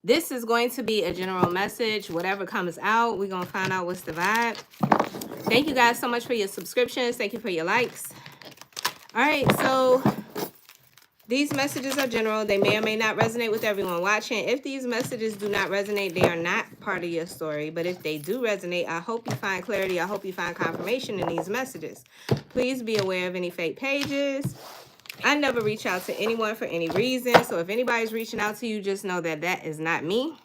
This is going to be a general message. Whatever comes out, we're going to find out what's the vibe. Thank you guys so much for your subscriptions. Thank you for your likes. All right, so these messages are general. They may or may not resonate with everyone watching. If these messages do not resonate, they are not part of your story. But if they do resonate, I hope you find clarity. I hope you find confirmation in these messages. Please be aware of any fake pages. I never reach out to anyone for any reason. So if anybody's reaching out to you, just know that that is not me.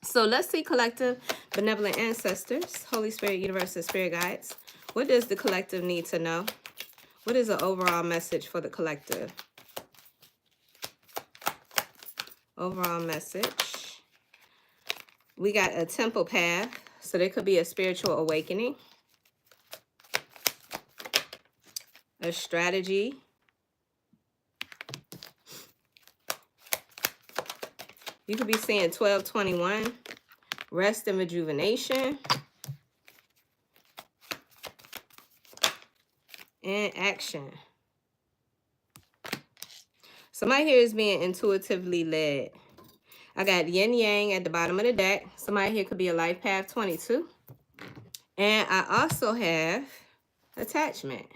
So let's see, collective, benevolent ancestors, Holy Spirit, universe, and spirit guides. What does the collective need to know? What is the overall message for the collective? Overall message. We got a temple path. So there could be a spiritual awakening. A strategy. You could be saying 1221. Rest and rejuvenation. And action. Somebody here is being intuitively led. I got yin yang at the bottom of the deck. Somebody here could be a life path 22. And I also have attachment.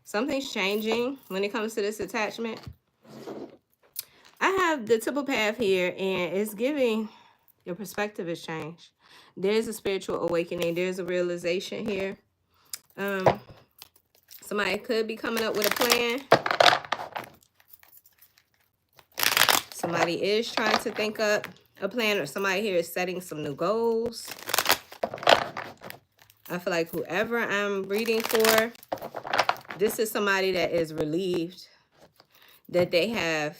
Something's changing when it comes to this attachment. I have the temple path here, and it's giving your perspective has changed. There's a spiritual awakening. There's a realization here. Somebody could be coming up with a plan. Somebody is trying to think up a plan, or somebody here is setting some new goals. I feel like whoever I'm reading for, this is somebody that is relieved that they have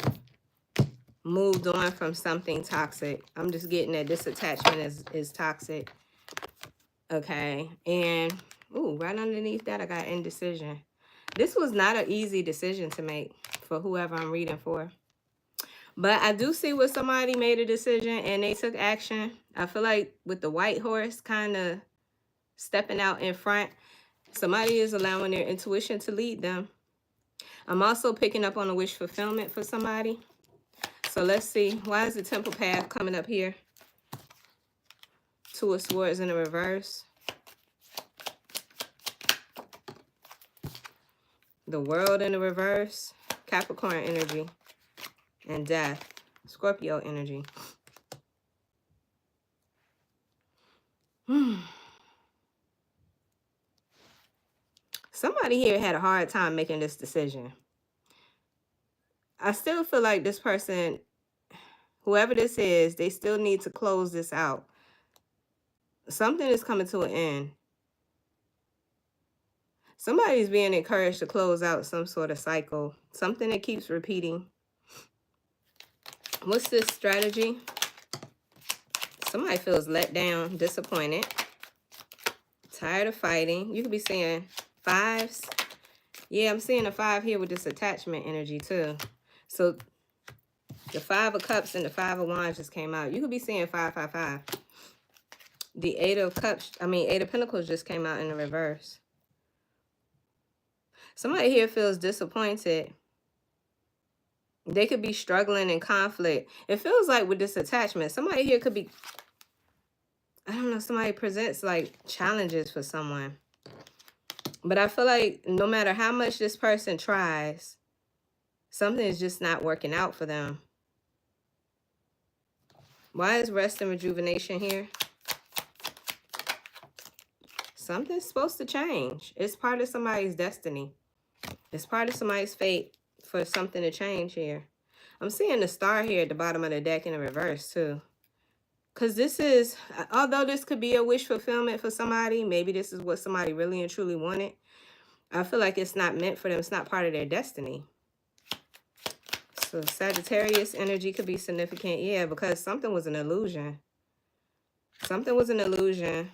moved on from something toxic. I'm just getting that this attachment is toxic. Okay. And, ooh, right underneath that, I got indecision. This was not an easy decision to make for whoever I'm reading for. But I do see where somebody made a decision and they took action. I feel like with the white horse kind of stepping out in front, somebody is allowing their intuition to lead them. I'm also picking up on a wish fulfillment for somebody. So let's see. Why is the temple path coming up here? Two of Swords in the reverse. The World in the reverse. Capricorn energy. And Death. Scorpio energy. Somebody here had a hard time making this decision. I still feel like this person, whoever this is, they still need to close this out. Something is coming to an end. Somebody's being encouraged to close out some sort of cycle. Something that keeps repeating. What's this strategy? Somebody feels let down, disappointed, tired of fighting. You could be seeing fives. Yeah, I'm seeing a 5 here with this attachment energy too. So the 5 of Cups and the 5 of Wands just came out. You could be seeing 5, 5, 5. The 8 of Pentacles just came out in the reverse. Somebody here feels disappointed. They could be struggling in conflict. It feels like with this attachment, somebody here could be, I don't know, somebody presents like challenges for someone. But I feel like no matter how much this person tries, something is just not working out for them. Why is rest and rejuvenation here? Something's supposed to change. It's part of somebody's destiny. It's part of somebody's fate for something to change here. I'm seeing the star here at the bottom of the deck in the reverse too. Because this is, although this could be a wish fulfillment for somebody, maybe this is what somebody really and truly wanted, I feel like it's not meant for them. It's not part of their destiny. So Sagittarius energy could be significant. Yeah, because something was an illusion. Something was an illusion.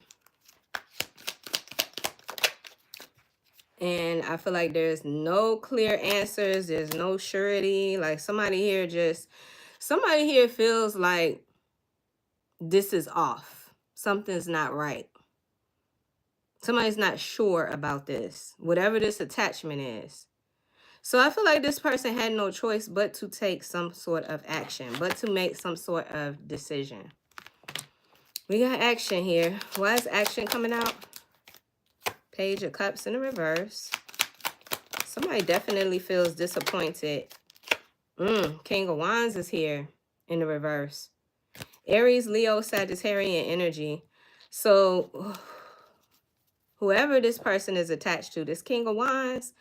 And I feel like there's no clear answers. There's no surety. Like somebody here feels like this is off. Something's not right. Somebody's not sure about this. Whatever this attachment is. So I feel like this person had no choice but to take some sort of action, but to make some sort of decision. We got action here. Why is action coming out? Page of Cups in the reverse. Somebody definitely feels disappointed. King of Wands is here in the reverse. Aries, Leo, Sagittarian energy. So whoever this person is attached to, this King of Wands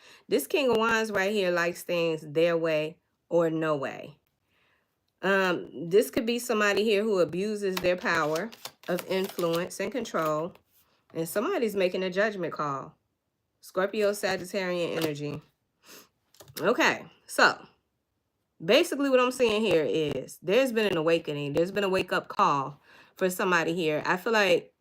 right here likes things their way or no way. This could be somebody here who abuses their power of influence and control. And somebody's making a judgment call. Scorpio, Sagittarian energy. Okay, so basically what I'm seeing here is there's been an awakening. There's been a wake-up call for somebody here. I feel like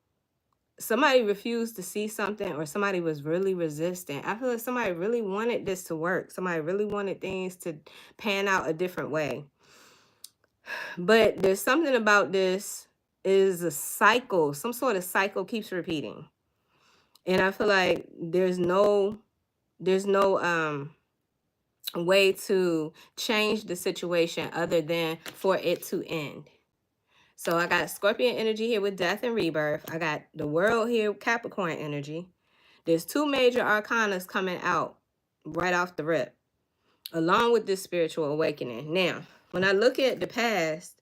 somebody refused to see something, or somebody was really resistant. I feel like somebody really wanted this to work. Somebody really wanted things to pan out a different way. But there's something about this is a cycle. Some sort of cycle keeps repeating. And I feel like there's no way to change the situation other than for it to end. So I got Scorpion energy here with death and rebirth. I got the world here, Capricorn energy. There's two major arcanas coming out right off the rip, along with this spiritual awakening. Now, when I look at the past,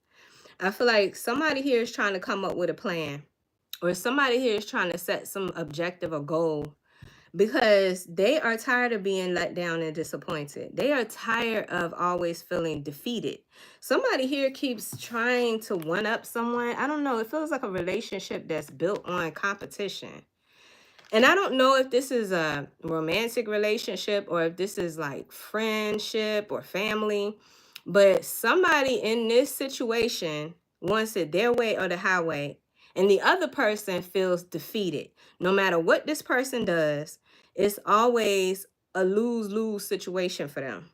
I feel like somebody here is trying to come up with a plan, or somebody here is trying to set some objective or goal, because they are tired of being let down and disappointed. They are tired of always feeling defeated. Somebody here keeps trying to one-up someone. I don't know. It feels like a relationship that's built on competition. And I don't know if this is a romantic relationship or if this is like friendship or family. But somebody in this situation wants it their way or the highway. And the other person feels defeated. No matter what this person does, it's always a lose-lose situation for them.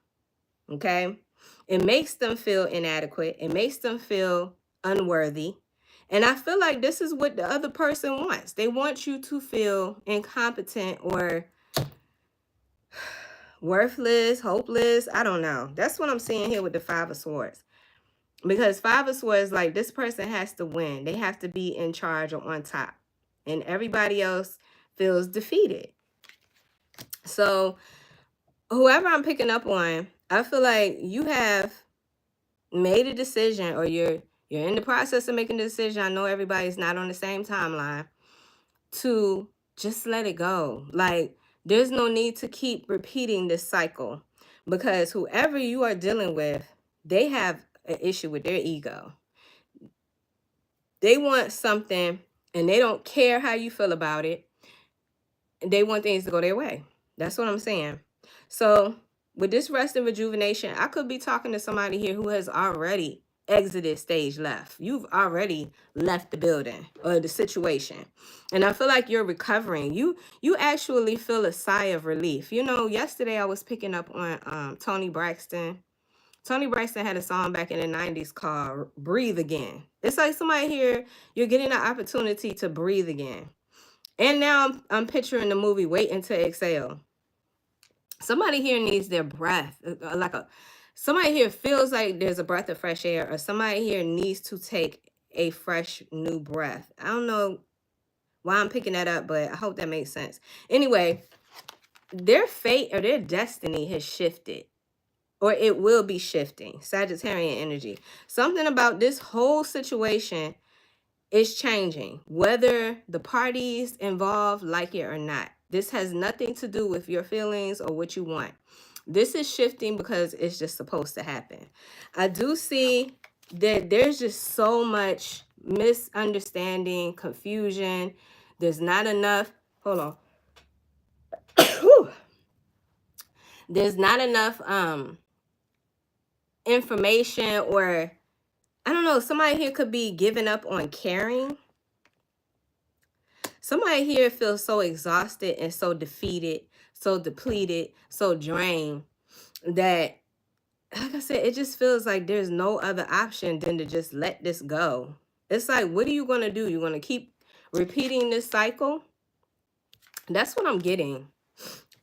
Okay? It makes them feel inadequate. It makes them feel unworthy. And I feel like this is what the other person wants. They want you to feel incompetent or worthless, hopeless. I don't know. That's what I'm seeing here with the Five of Swords. Because Five of Swords, like, this person has to win. They have to be in charge or on top. And everybody else feels defeated. So whoever I'm picking up on, I feel like you have made a decision, or you're in the process of making a decision. I know everybody's not on the same timeline, to just let it go. Like, there's no need to keep repeating this cycle, because whoever you are dealing with, they have an issue with their ego. They want something and they don't care how you feel about it. They want things to go their way. That's what I'm saying. So with this rest and rejuvenation, I could be talking to somebody here who has already exited stage left. You've already left the building or the situation. And I feel like you're recovering. You actually feel a sigh of relief. You know, yesterday I was picking up on Tony Braxton. Tony Braxton had a song back in the 90s called Breathe Again. It's like somebody here, you're getting an opportunity to breathe again. And now I'm picturing the movie Waiting to Exhale. Somebody here needs their breath, somebody here feels like there's a breath of fresh air, or somebody here needs to take a fresh new breath. I don't know why I'm picking that up, but I hope that makes sense. Anyway, their fate or their destiny has shifted, or it will be shifting. Sagittarian energy. Something about this whole situation is changing, whether the parties involved like it or not. This has nothing to do with your feelings or what you want. This is shifting because it's just supposed to happen. I do see that there's just so much misunderstanding, confusion. There's not enough. Hold on. There's not enough information, or I don't know, somebody here could be giving up on caring. Somebody here feels so exhausted and so defeated, so depleted, so drained that, like I said, it just feels like there's no other option than to just let this go. It's like, what are you going to do? You're going to keep repeating this cycle? That's what I'm getting.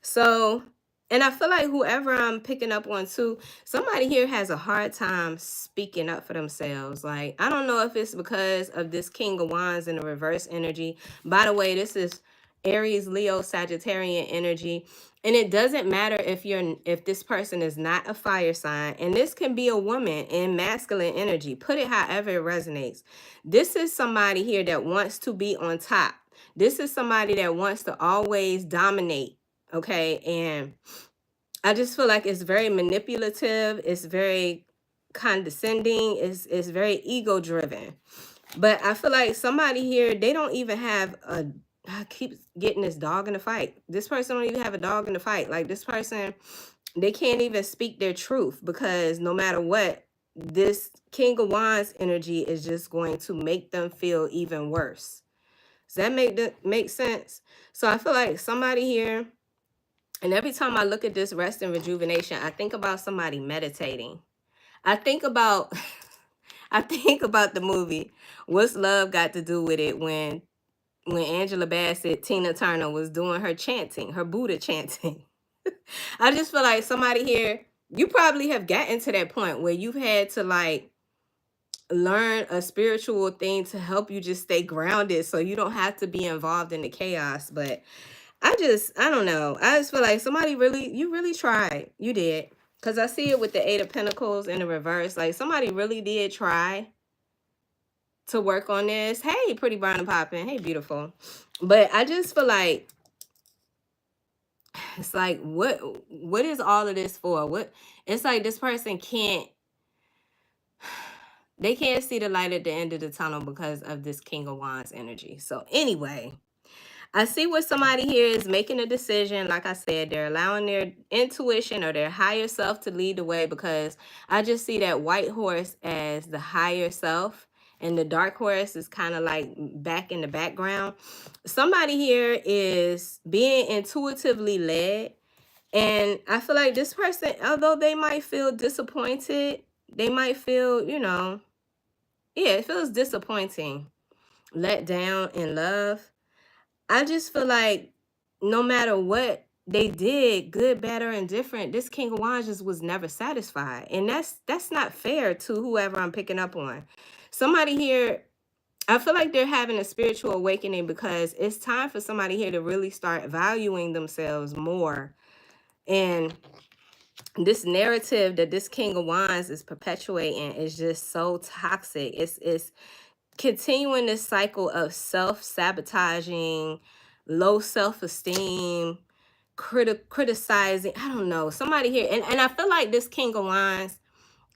So And I feel like whoever I'm picking up on too, somebody here has a hard time speaking up for themselves. Like, I don't know if it's because of this King of Wands in the reverse energy. By the way, this is Aries, Leo, Sagittarian energy. And it doesn't matter if this person is not a fire sign. And this can be a woman in masculine energy. Put it however it resonates. This is somebody here that wants to be on top. This is somebody that wants to always dominate. Okay. And I just feel like it's very manipulative. It's very condescending. It's very ego driven. But I feel like somebody here, they don't even have a, I keep getting this dog in the fight. This person don't even have a dog in the fight. Like this person, they can't even speak their truth because no matter what, this King of Wands energy is just going to make them feel even worse. Does that make sense? So I feel like somebody here, and every time I look at this rest and rejuvenation, I think about somebody meditating. I think about I think about the movie What's Love Got to Do with It when Angela Bassett, Tina Turner was doing her chanting, her Buddha chanting. I just feel like somebody here, you probably have gotten to that point where you've had to like learn a spiritual thing to help you just stay grounded so you don't have to be involved in the chaos. But I don't know. I just feel like you really tried. You did. Because I see it with the Eight of Pentacles in the reverse. Like somebody really did try to work on this. Hey, pretty brown and popping. Hey, beautiful. But I just feel like it's like what is all of this for? What it's like this person they can't see the light at the end of the tunnel because of this King of Wands energy. So anyway, I see what somebody here is making a decision. Like I said, they're allowing their intuition or their higher self to lead the way because I just see that white horse as the higher self and the dark horse is kind of like back in the background. Somebody here is being intuitively led. And I feel like this person, although they might feel disappointed, they might feel, yeah, it feels disappointing, let down in love. I just feel like no matter what they did, good, bad, or indifferent, this King of Wands just was never satisfied. And that's not fair to whoever I'm picking up on. Somebody here, I feel like they're having a spiritual awakening because it's time for somebody here to really start valuing themselves more. And this narrative that this King of Wands is perpetuating is just so toxic. It's continuing this cycle of self-sabotaging, low self-esteem, criticizing. I don't know. Somebody here, and I feel like this King of Wands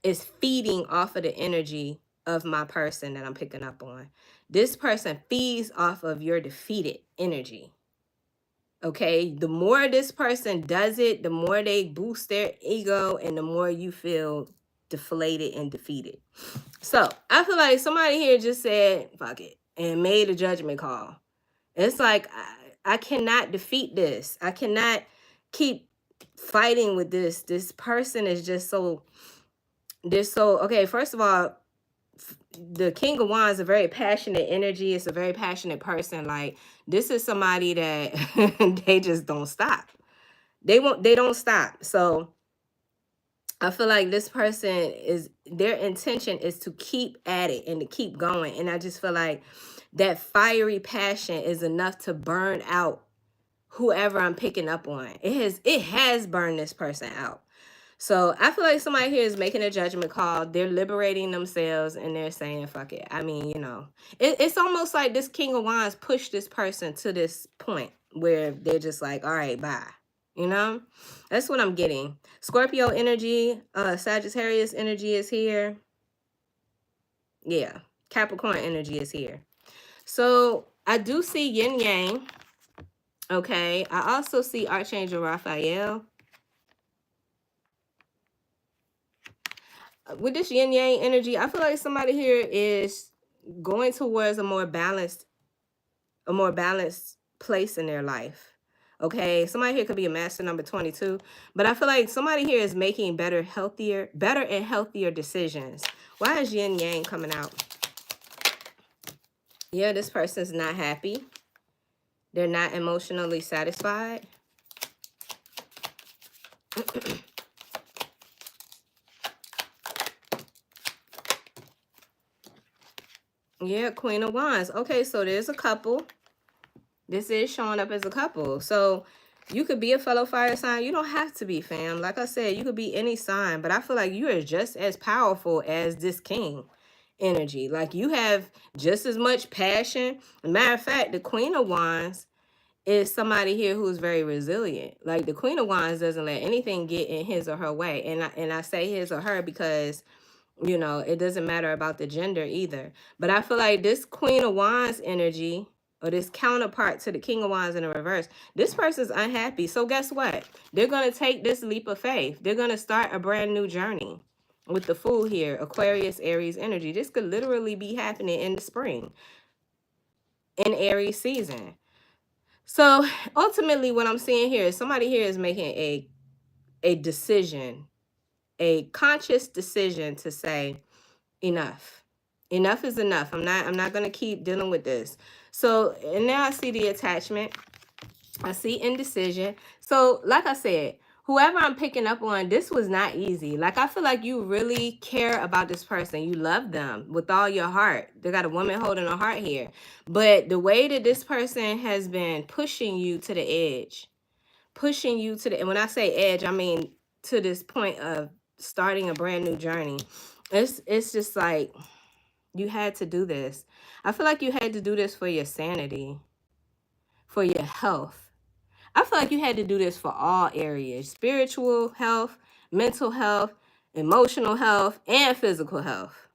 is feeding off of the energy of my person that I'm picking up on. This person feeds off of your defeated energy. Okay, the more this person does it, the more they boost their ego and the more you feel deflated and defeated. So I feel like somebody here just said, fuck it, and made a judgment call. It's like, I cannot defeat this. I cannot keep fighting with this. This person is just so, okay, first of all, the King of Wands is a very passionate energy. It's a very passionate person. Like, this is somebody that they just don't stop. They don't stop. So I feel like this person their intention is to keep at it and to keep going. And I just feel like that fiery passion is enough to burn out whoever I'm picking up on. It has burned this person out. So I feel like somebody here is making a judgment call. They're liberating themselves and they're saying, fuck it. I mean, it's almost like this King of Wands pushed this person to this point where they're just like, all right, bye. That's what I'm getting. Scorpio energy, Sagittarius energy is here. Yeah, Capricorn energy is here. So I do see yin yang. Okay, I also see Archangel Raphael. With this yin yang energy, I feel like somebody here is going towards a more balanced place in their life. Okay, somebody here could be a master number 22, but I feel like somebody here is making better and healthier decisions. Why is yin yang coming out? Yeah, this person's not happy. They're not emotionally satisfied. Yeah, Queen of Wands. Okay, so there's a couple. This is showing up as a couple. So you could be a fellow fire sign. You don't have to be, fam. Like I said, you could be any sign. But I feel like you are just as powerful as this king energy. Like you have just as much passion. Matter of fact, the Queen of Wands is somebody here who's very resilient. Like the Queen of Wands doesn't let anything get in his or her way. And I say his or her because, you know, it doesn't matter about the gender either. But I feel like this Queen of Wands energy, or this counterpart to the King of Wands in the reverse, this person's unhappy. So guess what? They're going to take this leap of faith. They're going to start a brand new journey with the Fool here, Aquarius, Aries energy. This could literally be happening in the spring, in Aries season. So ultimately what I'm seeing here is somebody here is making a decision, a conscious decision to say, enough. Enough is enough. I'm not going to keep dealing with this. So, and now I see the attachment. I see indecision. So, like I said, whoever I'm picking up on, this was not easy. Like, I feel like you really care about this person. You love them with all your heart. They got a woman holding a heart here. But the way that this person has been pushing you to the edge, pushing you to the, and when I say edge, I mean to this point of starting a brand new journey. It's just like, you had to do this. I feel like you had to do this for your sanity, for your health. I feel like you had to do this for all areas: spiritual health, mental health, emotional health, and physical health.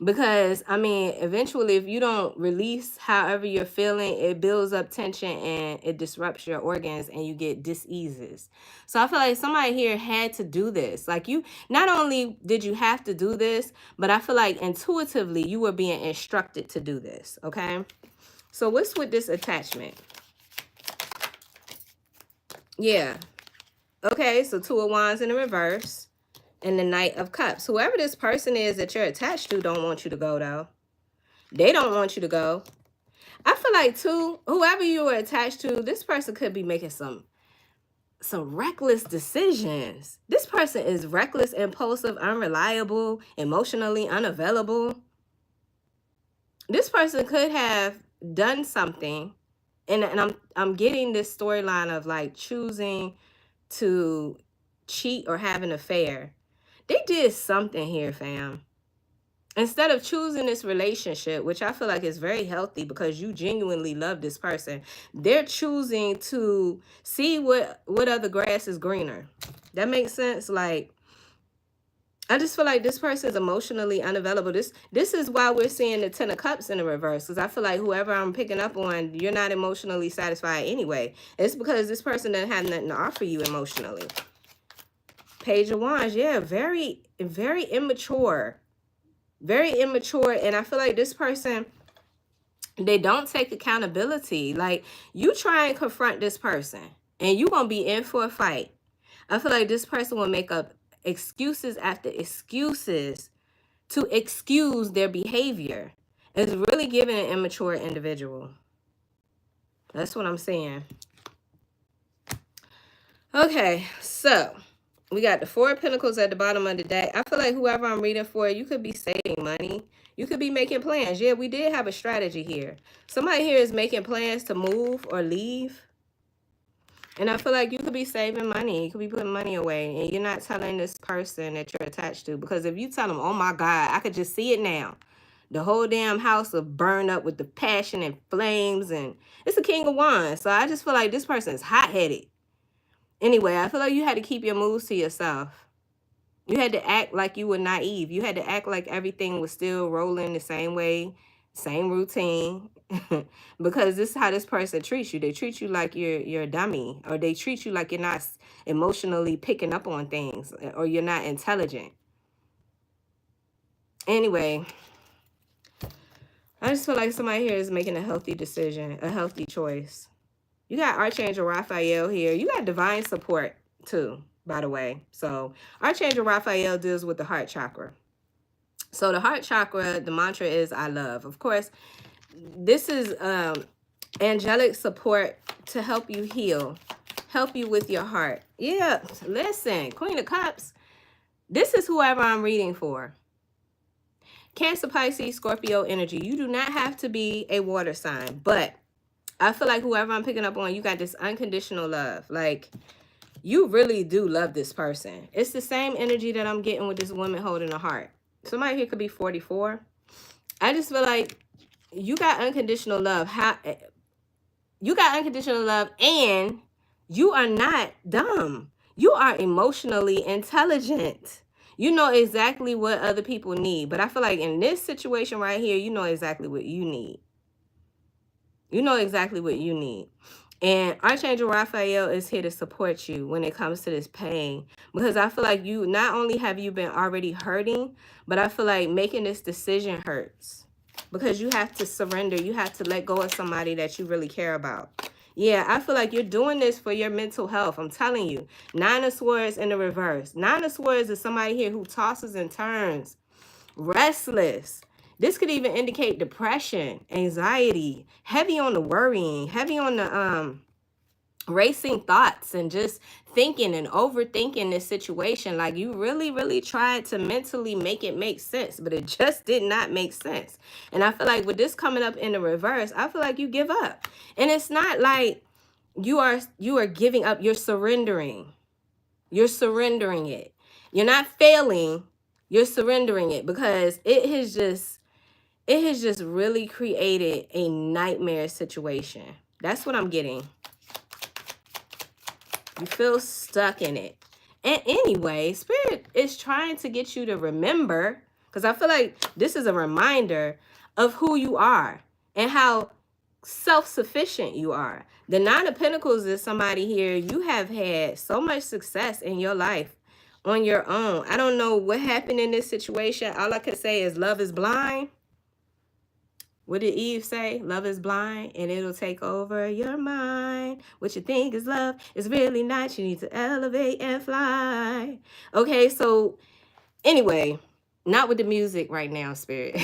Because, I mean, eventually, if you don't release however you're feeling, it builds up tension and it disrupts your organs and you get diseases. So I feel like somebody here had to do this. Like, you, not only did you have to do this, but I feel like intuitively you were being instructed to do this, okay? So what's with this attachment? Yeah. Okay, so Two of Wands in the reverse. And the Knight of Cups. Whoever this person is that you're attached to don't want you to go, though. They don't want you to go. I feel like, too, whoever you are attached to, this person could be making some reckless decisions. This person is reckless, impulsive, unreliable, emotionally unavailable. This person could have done something, and I'm getting this storyline of like choosing to cheat or have an affair. They did something here, fam. Instead of choosing this relationship, which I feel like is very healthy because you genuinely love this person, they're choosing to see what other grass is greener. That makes sense? Like, I just feel like this person is emotionally unavailable. This is why we're seeing the Ten of Cups in the reverse, because I feel like whoever I'm picking up on, you're not emotionally satisfied anyway. It's because this person doesn't have nothing to offer you emotionally. Page of Wands, yeah, very, very immature. Very immature. And I feel like this person, they don't take accountability. Like, you try and confront this person and you're going to be in for a fight. I feel like this person will make up excuses after excuses to excuse their behavior. It's really giving an immature individual. That's what I'm saying. Okay, so we got the Four of Pentacles at the bottom of the deck. I feel like whoever I'm reading for, you could be saving money. You could be making plans. Yeah, we did have a strategy here. Somebody here is making plans to move or leave. And I feel like you could be saving money. You could be putting money away. And you're not telling this person that you're attached to. Because if you tell them, oh my God, I could just see it now. The whole damn house will burn up with the passion and flames. And it's the King of Wands. So I just feel like this person is hot-headed. Anyway, I feel like you had to keep your moves to yourself. You had to act like you were naive. You had to act like everything was still rolling the same way, same routine. Because this is how this person treats you. They treat you like you're a dummy, or they treat you like you're not emotionally picking up on things, or you're not intelligent. Anyway, I just feel like somebody here is making a healthy decision, a healthy choice. You got Archangel Raphael here. You got divine support too, by the way. So Archangel Raphael deals with the heart chakra. So the heart chakra, the mantra is I love. Of course, this is angelic support to help you heal help you with your heart. Yeah, listen, Queen of Cups, this is whoever I'm reading for. Cancer, Pisces, Scorpio energy. You do not have to be a water sign, but I feel like whoever I'm picking up on, you got this unconditional love. Like, you really do love this person. It's the same energy that I'm getting with this woman holding a heart. Somebody here could be 44. I just feel like you got unconditional love. You got unconditional love, and you are not dumb. You are emotionally intelligent. You know exactly what other people need. But I feel like in this situation right here, you know exactly what you need. You know exactly what you need. And Archangel Raphael is here to support you when it comes to this pain. Because I feel like you, not only have you been already hurting, but I feel like making this decision hurts. Because you have to surrender. You have to let go of somebody that you really care about. Yeah, I feel like you're doing this for your mental health. I'm telling you. 9 of Swords in the reverse. 9 of Swords is somebody here who tosses and turns. Restless. This could even indicate depression, anxiety, heavy on the worrying, heavy on the racing thoughts, and just thinking and overthinking this situation. Like, you really, really tried to mentally make it make sense, but it just did not make sense. And I feel like with this coming up in the reverse, I feel like you give up. And it's not like you are giving up, you're surrendering. You're surrendering it. You're not failing, you're surrendering it, because it has just really created a nightmare situation. That's what I'm getting. You feel stuck in it. And anyway, Spirit is trying to get you to remember, because I feel like this is a reminder of who you are and how self-sufficient you are. The 9 of Pentacles is somebody here, you have had so much success in your life on your own. I don't know what happened in this situation. All I can say is love is blind. What did Eve say? Love is blind and it'll take over your mind. What you think is love is really not. You need to elevate and fly. Okay, so anyway, not with the music right now, Spirit.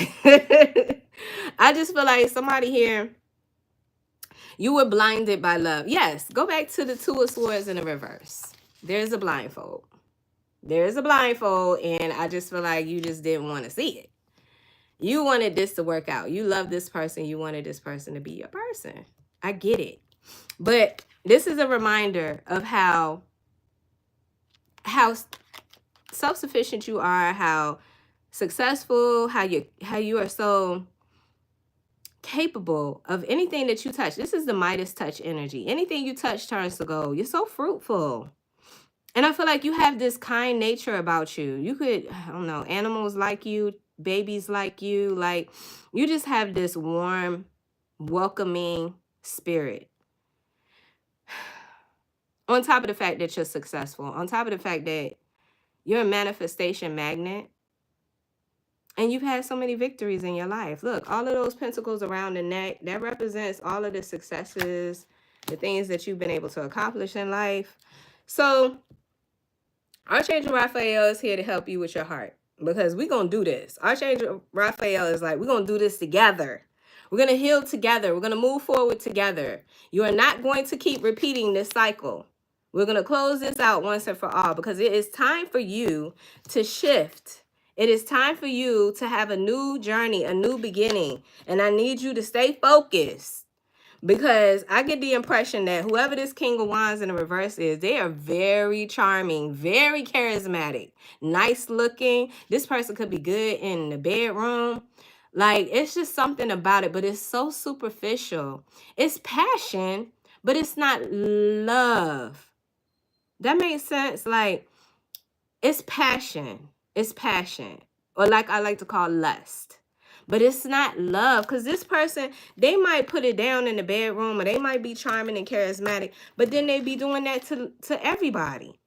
I just feel like somebody here, you were blinded by love. Yes, go back to the 2 of Swords in the reverse. There's a blindfold. There's a blindfold, and I just feel like you just didn't want to see it. You wanted this to work out. You love this person. You wanted this person to be your person. I get it. But this is a reminder of how self-sufficient you are, how successful, how you are so capable of anything that you touch. This is the Midas touch energy. Anything you touch turns to gold. You're so fruitful. And I feel like you have this kind nature about you. You could, I don't know, animals like you, babies like you. Like, you just have this warm, welcoming spirit. On top of the fact that you're successful. On top of the fact that you're a manifestation magnet. And you've had so many victories in your life. Look, all of those pentacles around the neck, that represents all of the successes, the things that you've been able to accomplish in life. So Archangel Raphael is here to help you with your heart, because we're going to do this. Archangel Raphael is like, we're going to do this together. We're going to heal together. We're going to move forward together. You are not going to keep repeating this cycle. We're going to close this out once and for all, because it is time for you to shift. It is time for you to have a new journey, a new beginning. And I need you to stay focused, because I get the impression that whoever this King of Wands in the reverse is, they are very charming, very charismatic, nice looking. This person could be good in the bedroom. Like, it's just something about it, but it's so superficial. It's passion, but it's not love. That makes sense? Like, it's passion. It's passion. Or like I like to call lust. But it's not love, because this person, they might put it down in the bedroom, or they might be charming and charismatic, but then they be doing that to everybody.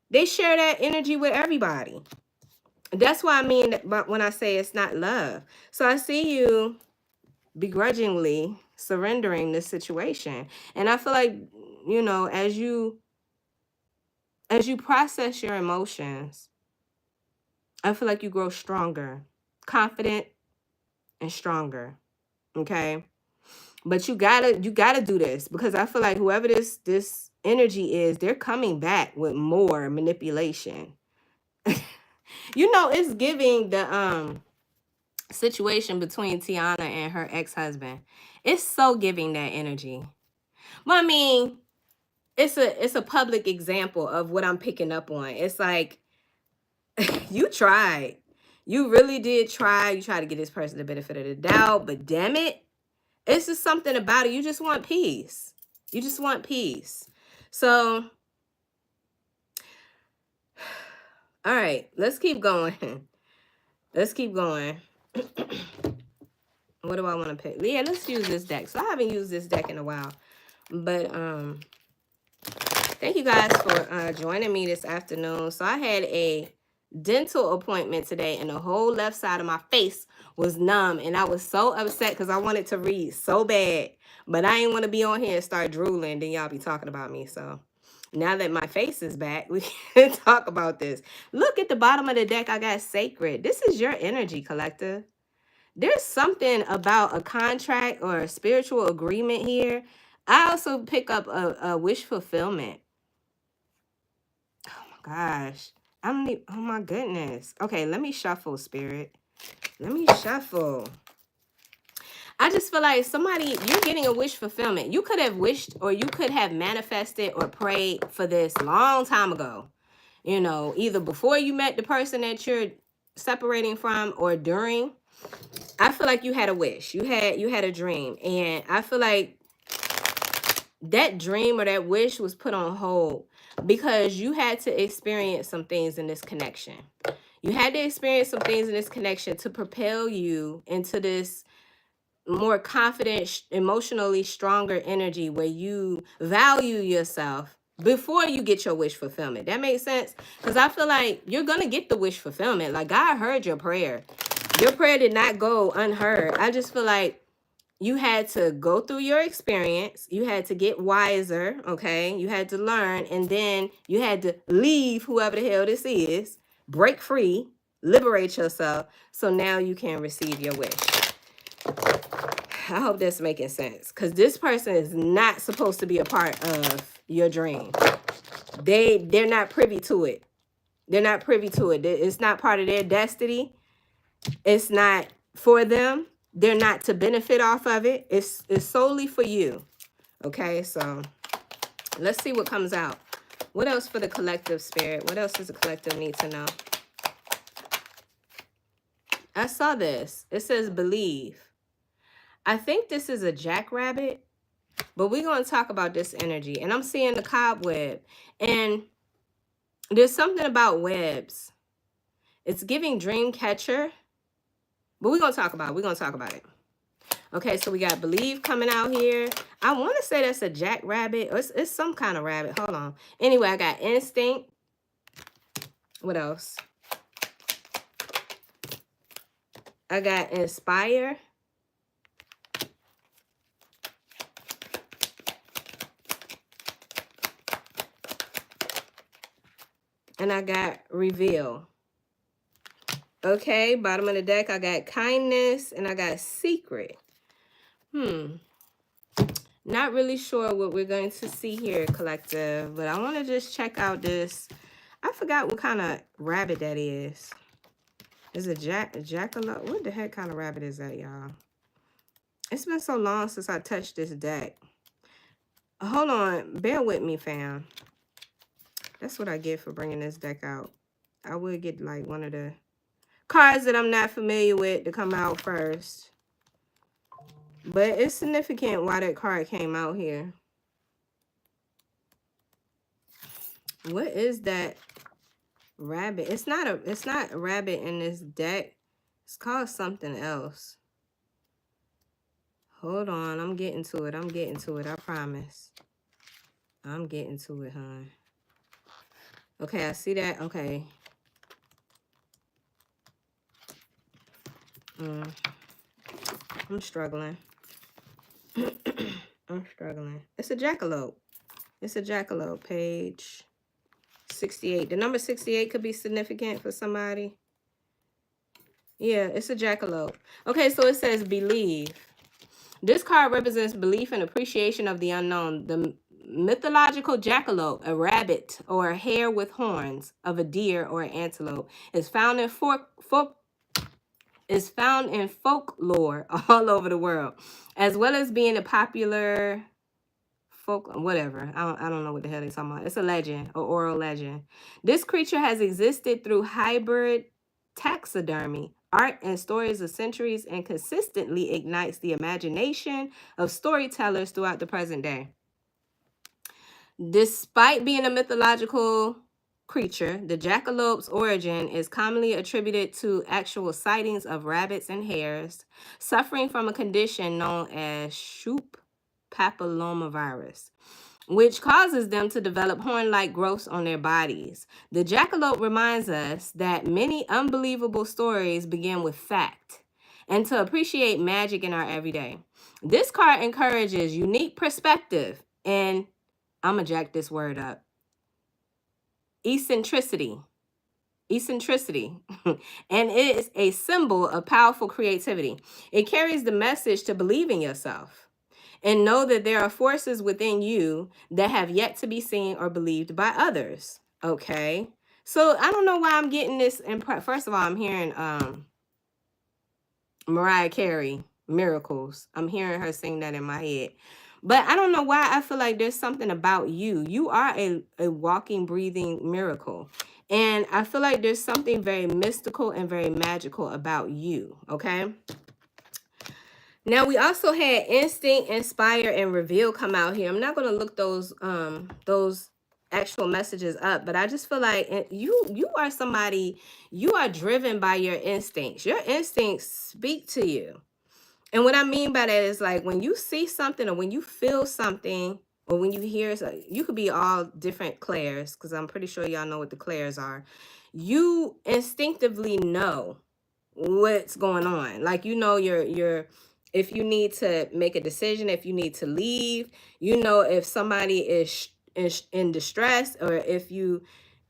They share that energy with everybody. That's why I mean that when I say it's not love. So I see you begrudgingly surrendering this situation. And I feel like, you know, as you process your emotions, I feel like you grow stronger, confident, and stronger. Okay? But you gotta do this, because I feel like whoever this energy is they're coming back with more manipulation. You know, it's giving the situation between Tiana and her ex-husband. It's so giving that energy. But I mean, it's a public example of what I'm picking up on. It's like you tried. You really did try. You tried to get this person the benefit of the doubt, but damn it, it's just something about it. You just want peace. You just want peace. So, all right, let's keep going. Let's keep going. What do I want to pick? Yeah, let's use this deck. So I haven't used this deck in a while. But thank you guys for joining me this afternoon. So I had a dental appointment today and the whole left side of my face was numb. And I was so upset because I wanted to read so bad. But I didn't want to be on here and start drooling. Then y'all be talking about me. So now that my face is back, we can talk about this. Look at the bottom of the deck. I got sacred. This is your energy, collective. There's something about a contract or a spiritual agreement here. I also pick up a wish fulfillment. Oh my gosh. Oh my goodness. Okay, let me shuffle, spirit. Let me shuffle. I just feel like somebody, you're getting a wish fulfillment. You could have wished or you could have manifested or prayed for this long time ago. You know, either before you met the person that you're separating from or during. I feel like you had a wish. You had a dream. And I feel like that dream or that wish was put on hold because you had to experience some things in this connection. You had to experience some things in this connection to propel you into this more confident, emotionally stronger energy where you value yourself before you get your wish fulfillment. That makes sense? Because I feel like you're going to get the wish fulfillment. Like God heard your prayer. Your prayer did not go unheard. I just feel like you had to go through your experience. You had to get wiser, okay? You had to learn, and then you had to leave whoever the hell this is, break free, liberate yourself, so now you can receive your wish. I hope that's making sense, because this person is not supposed to be a part of your dream. They're not privy to it. They're not privy to it. It's not part of their destiny. It's not for them. They're not to benefit off of it. It's solely for you. Okay, so let's see what comes out. What else for the collective, spirit? What else does the collective need to know? I saw this. It says believe. I think this is a jackrabbit, but we're going to talk about this energy. And I'm seeing the cobweb. And there's something about webs. It's giving dream catcher. But we're going to talk about it. We're going to talk about it. Okay, so we got believe coming out here. I want to say that's a jackrabbit. It's some kind of rabbit. Hold on. Anyway, I got instinct. What else? I got inspire. And I got reveal. Okay, bottom of the deck, I got kindness and I got secret. Not really sure what we're going to see here, collective, but I want to just check out this. I forgot what kind of rabbit that is. Is it jackalope? What the heck kind of rabbit is that, y'all? It's been so long since I touched this deck. Hold on. Bear with me, fam. That's what I get for bringing this deck out. I would get like one of the cards that I'm not familiar with to come out first. But it's significant why that card came out here. What is that rabbit? It's not a rabbit in this deck. It's called something else. Hold on, I'm getting to it. I'm getting to it, I promise. I'm getting to it, hon. Okay, I see that. Okay. I'm struggling. I'm struggling. It's a jackalope. It's a jackalope. Page 68. The number 68 could be significant for somebody. Yeah, it's a jackalope. Okay, so it says believe. This card represents belief and appreciation of the unknown. The mythological jackalope, a rabbit or a hare with horns of a deer or an antelope, is found in folklore all over the world, as well as being a popular folk, whatever. I don't know what the hell they're talking about. It's a legend, or oral legend. This creature has existed through hybrid taxidermy, art, and stories of centuries, and consistently ignites the imagination of storytellers throughout the present day. Despite being a mythological creature, the jackalope's origin is commonly attributed to actual sightings of rabbits and hares suffering from a condition known as Shoop papillomavirus, which causes them to develop horn-like growths on their bodies. The jackalope reminds us that many unbelievable stories begin with fact, and to appreciate magic in our everyday. This card encourages unique perspective and, I'm gonna jack this word up, eccentricity. And it is a symbol of powerful creativity. It carries the message to believe in yourself and know that there are forces within you that have yet to be seen or believed by others. Okay, so I don't know why I'm getting this. First of all, I'm hearing Mariah Carey, Miracles. I'm hearing her sing that in my head. But I don't know why I feel like there's something about you. You are a walking, breathing miracle. And I feel like there's something very mystical and very magical about you, okay? Now, we also had Instinct, Inspire, and Reveal come out here. I'm not going to look those actual messages up, but I just feel like you are somebody, you are driven by your instincts. Your instincts speak to you. And what I mean by that is, like, when you see something or when you feel something or when you hear something, you could be all different clairs, because I'm pretty sure y'all know what the clairs are. You instinctively know what's going on. Like, you know, if you need to make a decision, if you need to leave, you know, if somebody is in distress, or if you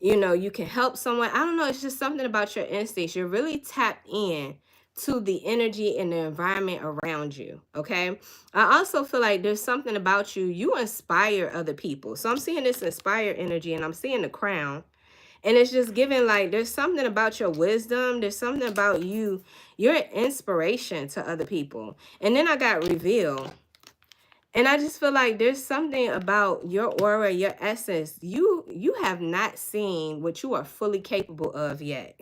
know, you can help someone. I don't know. It's just something about your instincts. You're really tapped in to the energy and the environment around you. Okay. I also feel like there's something about you. You inspire other people. So I'm seeing this inspire energy, and I'm seeing the crown. And it's just giving, like, there's something about your wisdom. There's something about you. You're an inspiration to other people. And then I got Reveal. And I just feel like there's something about your aura, your essence. You have not seen what you are fully capable of yet.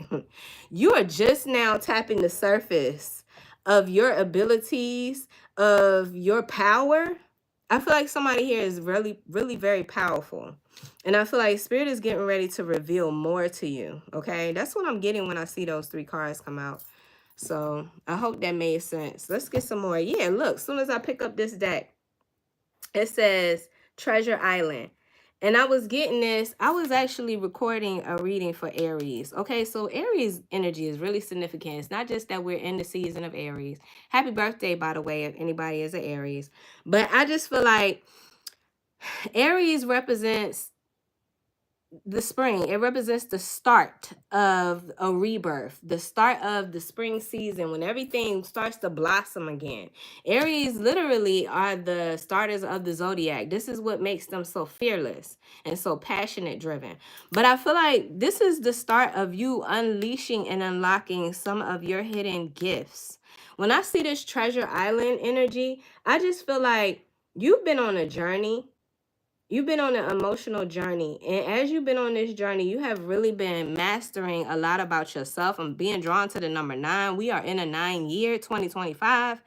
You are just now tapping the surface of your abilities, of your power. I feel like somebody here is really, really very powerful. And I feel like Spirit is getting ready to reveal more to you, okay? That's what I'm getting when I see those three cards come out. So I hope that made sense. Let's get some more. Yeah, look, as soon as I pick up this deck, it says Treasure Island. And I was getting this. I was actually recording a reading for Aries. Okay, so Aries energy is really significant. It's not just that we're in the season of Aries. Happy birthday, by the way, if anybody is an Aries. But I just feel like Aries represents the spring. It represents the start of a rebirth, the start of the spring season, when everything starts to blossom again. Aries literally are the starters of the zodiac. This is what makes them so fearless and so passionate driven. But I feel like this is the start of you unleashing and unlocking some of your hidden gifts. When I see this Treasure Island energy, I just feel like you've been on a journey. You've been on an emotional journey. And as you've been on this journey, you have really been mastering a lot about yourself. I'm being drawn to the number 9. We are in a 9 year, 2025.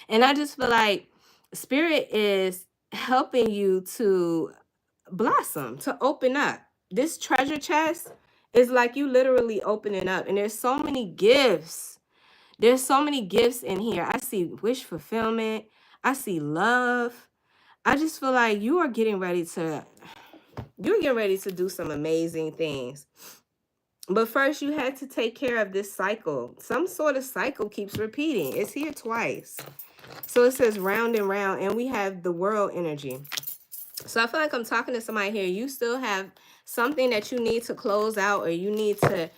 And I just feel like Spirit is helping you to blossom, to open up. This treasure chest is like you literally opening up. And there's so many gifts. There's so many gifts in here. I see wish fulfillment. I see love. I just feel like you're getting ready to do some amazing things. But first, you had to take care of this cycle. Some sort of cycle keeps repeating. It's here twice. So it says round and round, and we have the world energy. So I feel like I'm talking to somebody here. You still have something that you need to close out, or you need to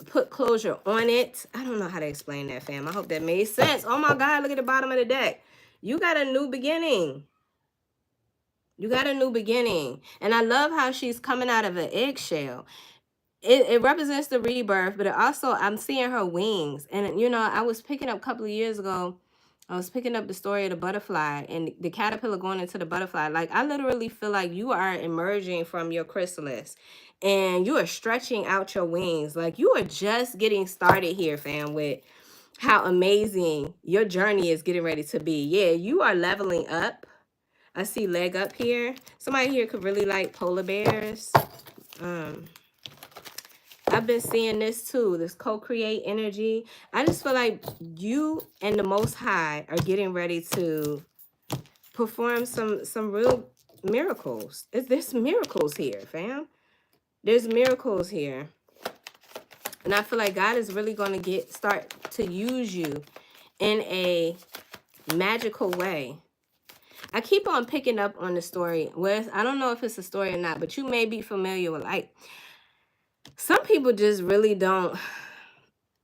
put closure on it. I don't know how to explain that, fam. I hope that made sense. Oh my God, look at the bottom of the deck. You got a new beginning. You got a new beginning. And I love how she's coming out of an eggshell. It represents the rebirth, but it also, I'm seeing her wings. And, you know, I was picking up a couple of years ago, I was picking up the story of the butterfly and the caterpillar going into the butterfly. Like, I literally feel like you are emerging from your chrysalis and you are stretching out your wings. Like, you are just getting started here, fam, with how amazing your journey is getting ready to be. Yeah, you are leveling up. I see leg up here. Somebody here could really like polar bears. I've been seeing this too, this co-create energy. I just feel like you and the Most High are getting ready to perform some real miracles. There's miracles here, fam. There's miracles here. And I feel like God is really going to start to use you in a magical way. I keep on picking up on the story. Well, I don't know if it's a story or not, but you may be familiar with, like, some people just really don't.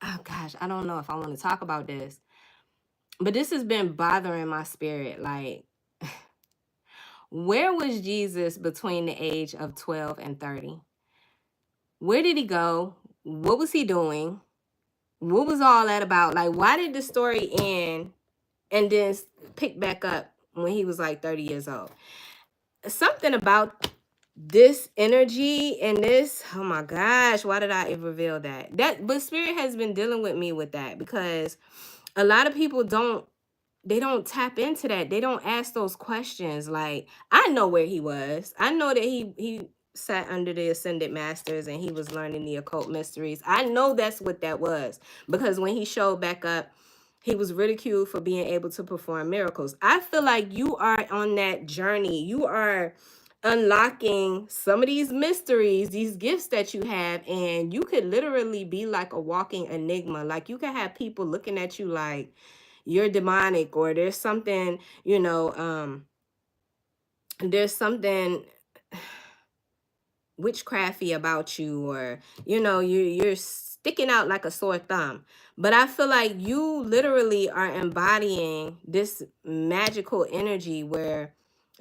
Oh gosh, I don't know if I want to talk about this, but this has been bothering my spirit. Like, where was Jesus between the age of 12 and 30? Where did he go? What was he doing? What was all that about? Like, why did the story end and then pick back up when he was like 30 years old? Something about this energy and this, oh my gosh, why did I ever reveal that? But spirit has been dealing with me with that, because a lot of people don't tap into that. They don't ask those questions. Like, I know where he was. I know that he sat under the ascended masters and he was learning the occult mysteries. I know that's what that was, because when he showed back up, he was ridiculed for being able to perform miracles. I feel like you are on that journey. You are unlocking some of these mysteries, these gifts that you have, and you could literally be like a walking enigma. Like, you could have people looking at you like you're demonic, or there's something, you know, there's something witchcrafty about you, or, you know, you're sticking out like a sore thumb. But I feel like you literally are embodying this magical energy where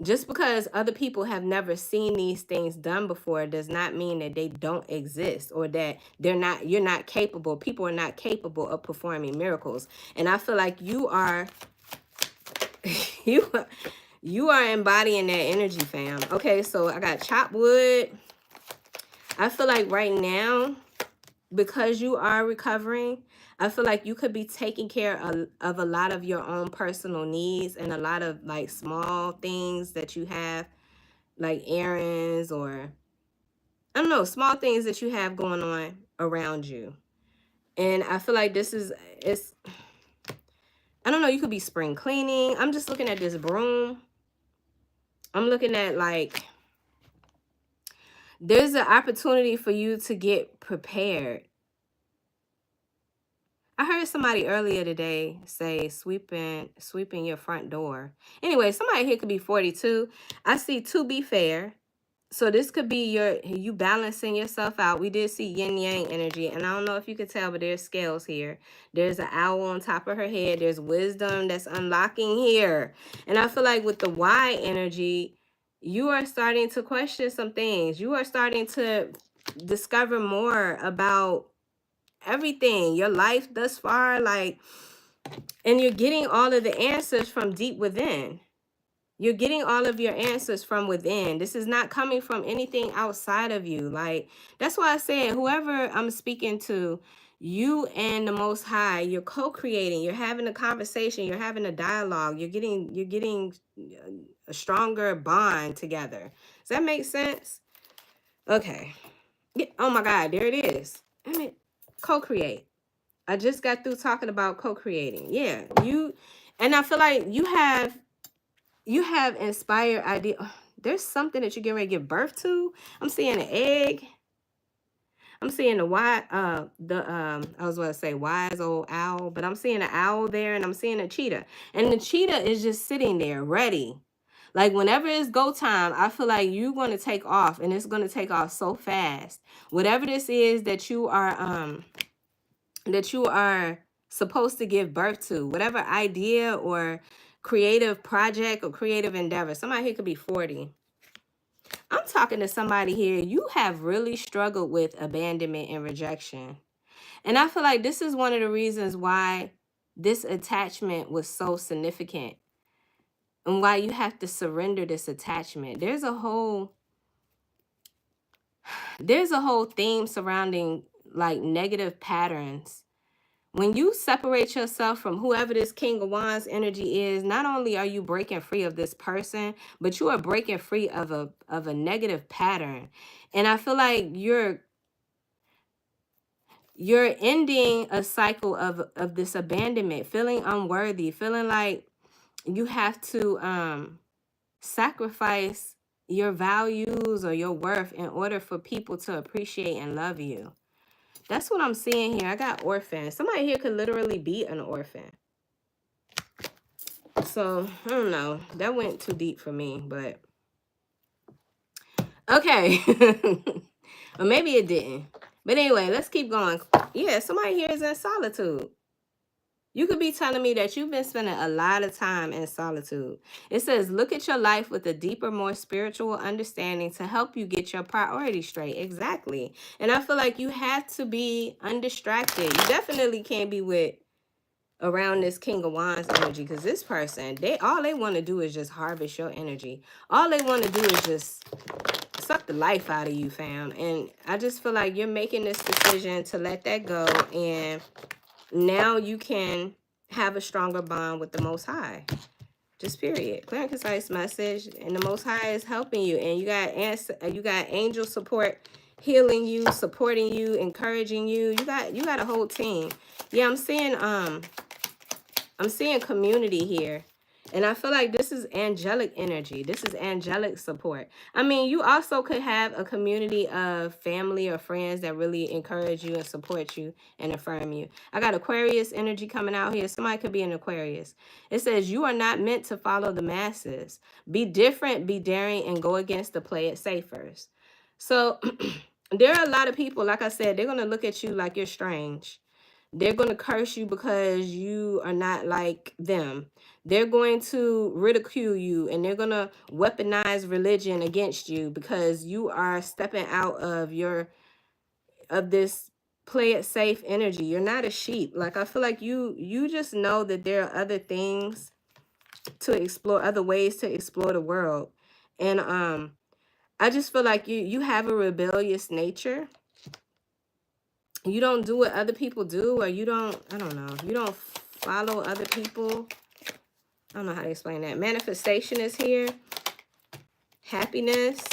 just because other people have never seen these things done before does not mean that they don't exist, or that you're not capable. People are not capable of performing miracles. And I feel like you are you are embodying that energy, fam. Okay, so I got chopped wood. I feel like right now, because you are recovering, I feel like you could be taking care of a lot of your own personal needs and a lot of like small things that you have, like errands, or I don't know, small things that you have going on around you. And I feel like it's, I don't know, you could be spring cleaning. I'm just looking at this broom. I'm looking at, like, there's an opportunity for you to get prepared. I heard somebody earlier today say sweeping your front door. Anyway, somebody here could be 42. I see to be fair. So this could be you balancing yourself out. We did see yin yang energy, and I don't know if you could tell, but there's scales here. There's an owl on top of her head. There's wisdom that's unlocking here. And I feel like with the Y energy, you are starting to question some things. You are starting to discover more about everything, your life thus far, like, and you're getting all of the answers from deep within. You're getting all of your answers from within. This is not coming from anything outside of you. Like, that's why I said, whoever I'm speaking to, you and the Most High, you're co-creating, you're having a conversation, you're having a dialogue, you're getting a stronger bond together. Does that make sense? Okay. Yeah. Oh my God, there it is. I mean, co-create. I just got through talking about co-creating. Yeah, and I feel like you have inspired idea. There's something that you're getting ready to give birth to. I'm seeing an egg. I'm seeing I was going to say wise old owl, but I'm seeing an owl there, and I'm seeing a cheetah. And the cheetah is just sitting there ready. Like, whenever it's go time, I feel like you're going to take off, and it's going to take off so fast. Whatever this is that you are supposed to give birth to, whatever idea or creative project or creative endeavor. Somebody here could be 40. I'm talking to somebody here. You have really struggled with abandonment and rejection. And I feel like this is one of the reasons why this attachment was so significant and why you have to surrender this attachment. There's a whole theme surrounding like negative patterns. When you separate yourself from whoever this King of Wands energy is, not only are you breaking free of this person, but you are breaking free of a negative pattern. And I feel like you're ending a cycle of this abandonment, feeling unworthy, feeling like you have to sacrifice your values or your worth in order for people to appreciate and love you. That's what I'm seeing here. I got orphan. Somebody here could literally be an orphan. So, I don't know. That went too deep for me, but okay. Or maybe it didn't. But anyway, let's keep going. Yeah, somebody here is in solitude. You could be telling me that you've been spending a lot of time in solitude. It says, look at your life with a deeper, more spiritual understanding to help you get your priorities straight. Exactly. And I feel like you have to be undistracted. You definitely can't be with around this King of Wands energy, because this person, all they want to do is just harvest your energy. All they want to do is just suck the life out of you, fam. And I just feel like you're making this decision to let that go, and now you can have a stronger bond with the Most High. Just period. Clear and concise message. And the Most High is helping you. And you got angel support, healing you, supporting you, encouraging you. You got a whole team. Yeah, I'm seeing community here. And I feel like this is angelic energy. This is angelic support. I mean, you also could have a community of family or friends that really encourage you and support you and affirm you. I got Aquarius energy coming out here. Somebody could be an Aquarius. It says, you are not meant to follow the masses. Be different, be daring, and go against the play it safers. So there are a lot of people, like I said, they're going to look at you like you're strange. They're going to curse you because you are not like them. They're going to ridicule you, and they're going to weaponize religion against you because you are stepping out of this play it safe energy. You're not a sheep. Like, I feel like you just know that there are other things to explore, other ways to explore the world. And I just feel like you have a rebellious nature. You don't do what other people do, or I don't know, you don't follow other people. I don't know how to explain that. Manifestation is here. Happiness.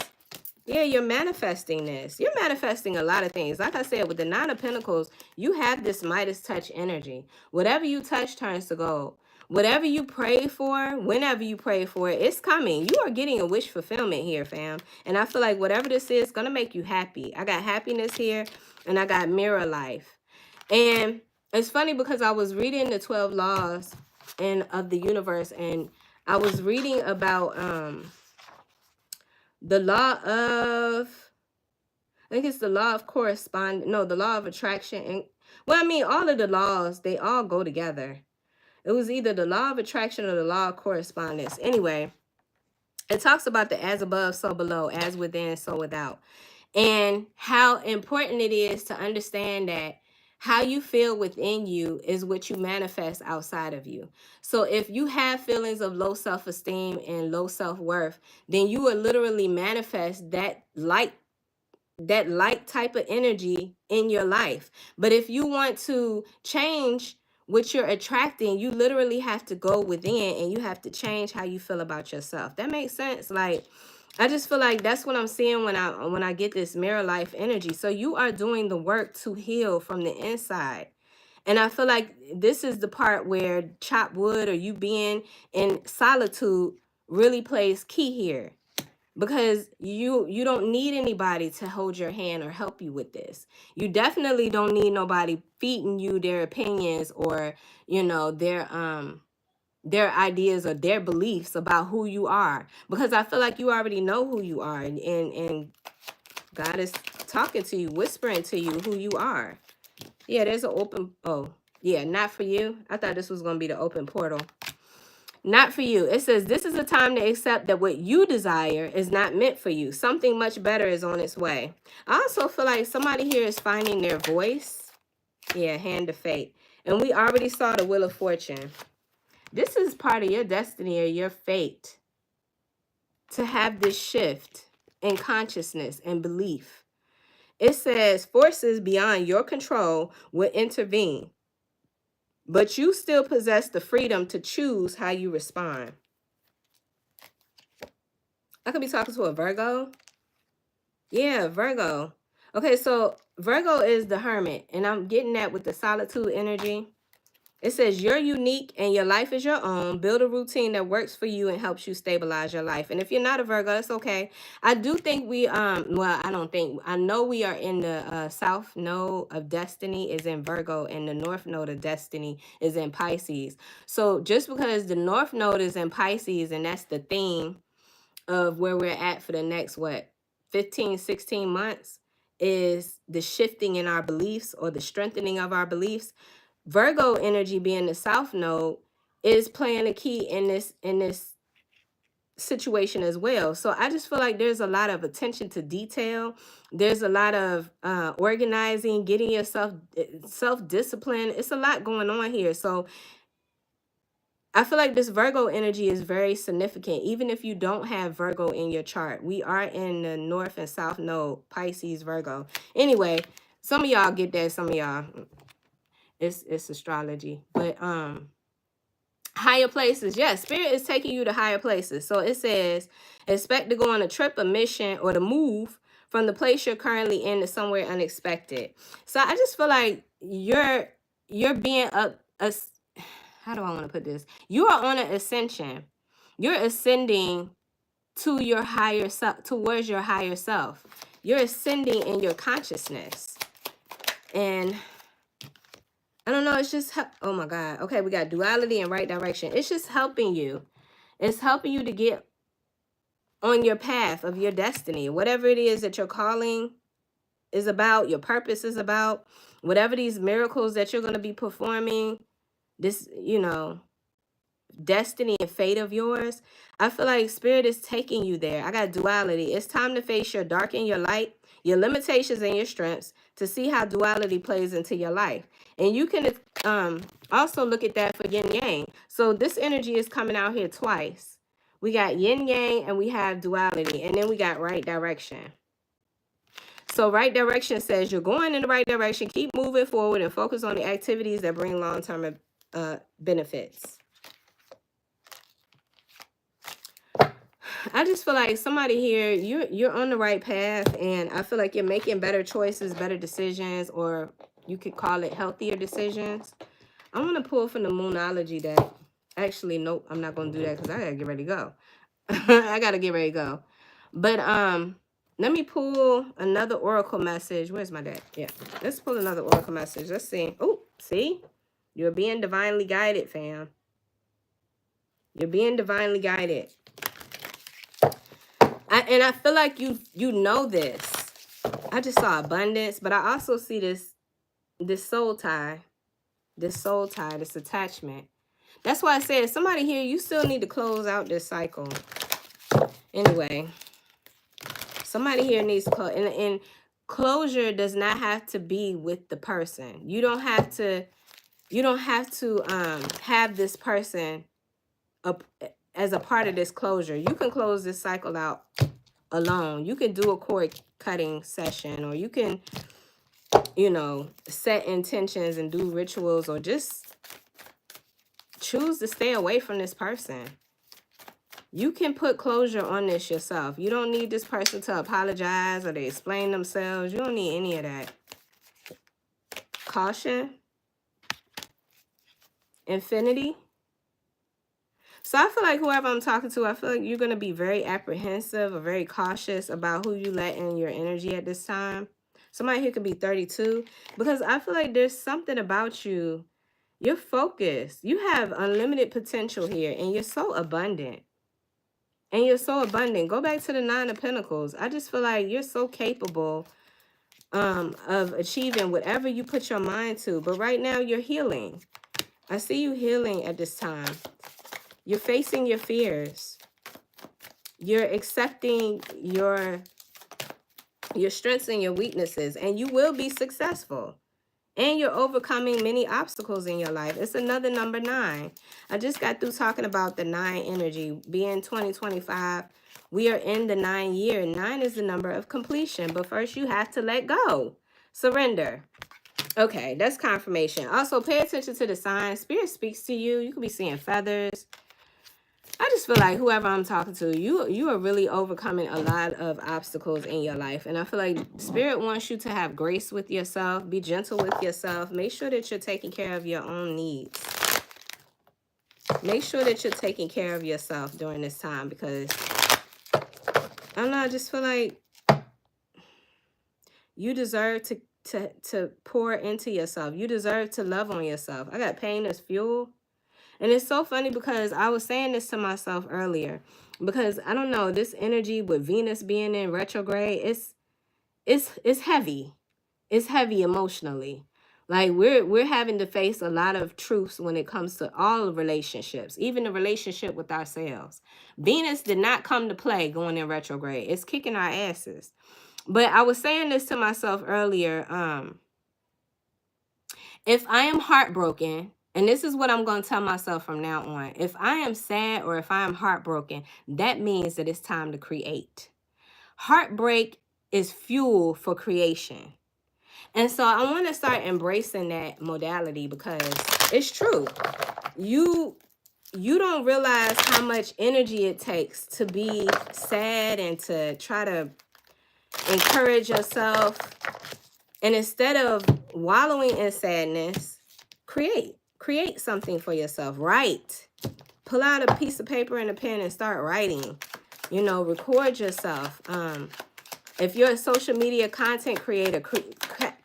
Yeah, you're manifesting this. You're manifesting a lot of things. Like I said, with the Nine of Pentacles, you have this Midas touch energy. Whatever you touch turns to gold. Whatever you pray for, whenever you pray for it, it's coming. You are getting a wish fulfillment here, fam. And I feel like whatever this is going to make you happy. I got happiness here, and I got mirror life. And it's funny because I was reading the 12 laws of the universe, and I was reading about the law of, I think it's the law of the law of attraction. And well, I mean, all of the laws, they all go together. It was either the law of attraction or the law of correspondence. Anyway, it talks about the as above, so below, as within, so without. And how important it is to understand that how you feel within you is what you manifest outside of you. So if you have feelings of low self-esteem and low self-worth, then you will literally manifest that light type of energy in your life. But if you want to change what you're attracting, you literally have to go within, and you have to change how you feel about yourself. That makes sense? Like, I just feel like that's what I'm seeing when I get this mirror life energy. So you are doing the work to heal from the inside. And I feel like this is the part where chop wood or you being in solitude really plays key here. Because you don't need anybody to hold your hand or help you with this. You definitely don't need nobody feeding you their opinions or, their ideas or their beliefs about who you are. Because I feel like you already know who you are. And God is talking to you, whispering to you who you are. Yeah, there's an open, oh, yeah, not for you. I thought this was going to be the open portal. Not for you. It says this is a time to accept that what you desire is not meant for you. Something much better is on its way. I also feel like somebody here is finding their voice. Yeah, hand of fate. And we already saw the Wheel of Fortune. This is part of your destiny or your fate to have this shift in consciousness and belief. It says forces beyond your control will intervene, but you still possess the freedom to choose how you respond. I could be talking to a Virgo. Yeah, Virgo. Okay, so Virgo is the Hermit, and I'm getting that with the solitude energy. It says you're unique and your life is your own. Build a routine that works for you and helps you stabilize your life. And if you're not a Virgo, that's okay. I do think we well, I don't think, I know we are in the south node of destiny is in Virgo, and the north node of destiny is in Pisces. So just because the north node is in Pisces and that's the theme of where we're at for the next 15, 16 months is the shifting in our beliefs or the strengthening of our beliefs. Virgo energy being the south node is playing a key in this situation as well. So I just feel like there's a lot of attention to detail. There's a lot of organizing, getting yourself self-discipline. It's a lot going on here. So I feel like this Virgo energy is very significant, even if you don't have Virgo in your chart. We are in the north and south node, Pisces, Virgo. Anyway, some of y'all get that, some of y'all, it's astrology. But higher places, yes, spirit is taking you to higher places. So it says, expect to go on a trip, a mission, or to move from the place you're currently in to somewhere unexpected. So I just feel like you're being how do I want to put this? You are on an ascension. You're ascending to your higher self, towards your higher self. You're ascending in your consciousness. And I don't know, it's just, oh my God. Okay, we got duality and right direction. It's just helping you. It's helping you to get on your path of your destiny. Whatever it is that your calling is about, your purpose is about, whatever these miracles that you're going to be performing, this, destiny and fate of yours, I feel like spirit is taking you there. I got duality. It's time to face your dark and your light, your limitations and your strengths, to see how duality plays into your life. And you can also look at that for yin yang. So this energy is coming out here twice. We got yin yang and we have duality, and then we got right direction. So right direction says you're going in the right direction. Keep moving forward and focus on the activities that bring long-term benefits. I just feel like somebody here, you're on the right path, and I feel like you're making better choices, better decisions, or you could call it healthier decisions. I want to pull from the Moonology deck. Actually, nope, I'm not going to do that because I got to get ready to go. I got to get ready to go. But let me pull another oracle message. Where's my deck? Yeah, let's pull another oracle message. Let's see. Oh, see? You're being divinely guided, fam. You're being divinely guided. And I feel like you know this. I just saw abundance, but I also see this soul tie. This soul tie, this attachment. That's why I said somebody here, you still need to close out this cycle. Anyway, somebody here needs to close. And closure does not have to be with the person. You don't have to have this person as a part of this closure. You can close this cycle out alone. You can do a cord cutting session, or you can, set intentions and do rituals, or just choose to stay away from this person. You can put closure on this yourself. You don't need this person to apologize or to explain themselves. You don't need any of that. Caution. Infinity. So I feel like whoever I'm talking to, I feel like you're going to be very apprehensive or very cautious about who you let in your energy at this time. Somebody here could be 32, because I feel like there's something about you. You're focused. You have unlimited potential here, and you're so abundant. Go back to the 9 of Pentacles. I just feel like you're so capable of achieving whatever you put your mind to. But right now, you're healing. I see you healing at this time. You're facing your fears. You're accepting your strengths and your weaknesses, and you will be successful. And you're overcoming many obstacles in your life. It's another number 9. I just got through talking about the 9 energy. Being 2025, we are in the 9 year. 9 is the number of completion. But first you have to let go. Surrender. Okay, that's confirmation. Also, pay attention to the signs. Spirit speaks to you. You could be seeing feathers. I just feel like whoever I'm talking to, you are really overcoming a lot of obstacles in your life. And I feel like Spirit wants you to have grace with yourself. Be gentle with yourself. Make sure that you're taking care of your own needs. Make sure that you're taking care of yourself during this time, because I don't know, I just feel like you deserve to pour into yourself. You deserve to love on yourself. I got pain as fuel. And it's so funny because I was saying this to myself earlier, because I don't know, this energy with Venus being in retrograde, it's heavy. It's heavy emotionally. Like we're having to face a lot of truths when it comes to all relationships, even the relationship with ourselves. Venus did not come to play going in retrograde. It's kicking our asses. But I was saying this to myself earlier. If I am heartbroken, and this is what I'm going to tell myself from now on, if I am sad or if I am heartbroken, that means that it's time to create. Heartbreak is fuel for creation. And so I want to start embracing that modality, because it's true. You don't realize how much energy it takes to be sad and to try to encourage yourself. And instead of wallowing in sadness, create something for yourself. Write. Pull out a piece of paper and a pen and start writing. You know, record yourself. If you're a social media content creator,